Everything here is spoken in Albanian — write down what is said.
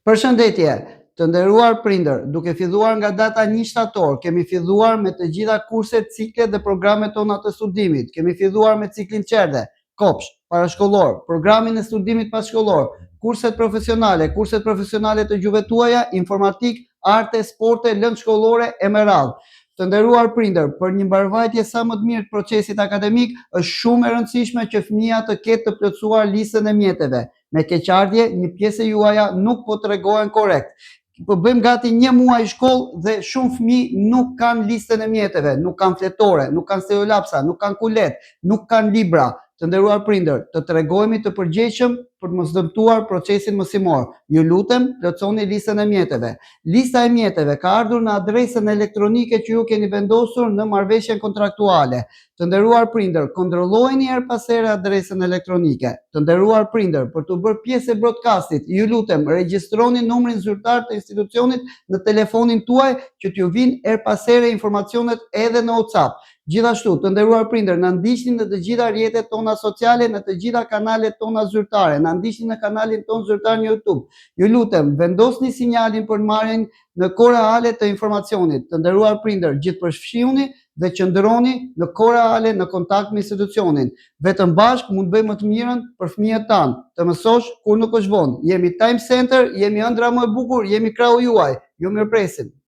Përshëndetje, të nderuar prindër, duke filluar nga data 1 shtator, kemi filluar me të gjitha kurset, ciklet dhe programet tona të studimit. Kemi filluar me ciklin qerde, kopsh, parashkollor, programin e studimit pashkollor, kurset profesionale të gjuhëve tuaja, informatik, arte, sporte, lëndë shkollore e me radhë. Të nderuar prindër, për një mbarvajtje sa më të mirë të procesit akademik, është shumë e rëndësishme që fëmia të ketë të plotësuar listën e mjeteve. Me keqardhje, një pjesë e juaja nuk po tregohen korrekt. Po bëjmë gati një muaj shkollë dhe shumë fëmijë nuk kanë listën e mjeteve, nuk kanë fletore, nuk kanë stereolapsa, nuk kanë kulet, nuk kanë libra. Të nderuar prindër, të tregojmë të përgjegjshëm për të mos dëmtuar procesin mësimor. Ju lutem, plotësoni listën e mjeteve. Lista e mjeteve ka ardhur në adresën elektronike që ju keni vendosur në marrëveshjen kontraktuale. Të nderuar prindër, kontrollojeni her pas here adresën elektronike. Të nderuar prindër, për të bërë pjesë e broadcastit, ju lutem, regjistroni numrin zyrtar të institucionit në telefonin tuaj që t'ju vinë her pas here informacionet edhe në WhatsApp. Gjithashtu, të nderuar prindër, na ndiqni në të gjitha rrjetet tona sociale, në të gjitha kanalet tona zyrtare, na ndiqni në kanalin ton zyrtar në YouTube. Ju lutem, vendosni sinjalin për marrjen në kohë reale të informacionit. Të nderuar prindër, gjithëpërfshihuni dhe qëndroni në kohë reale në kontakt me institucionin. Vetëm bashkë mund bëjmë më të mirën për fëmijët tanë. Të mësosh kur nuk është vonë. Jemi Time Center, jemi ëndra më e bukur, jemi krahu juaj. Ju mirëpresim.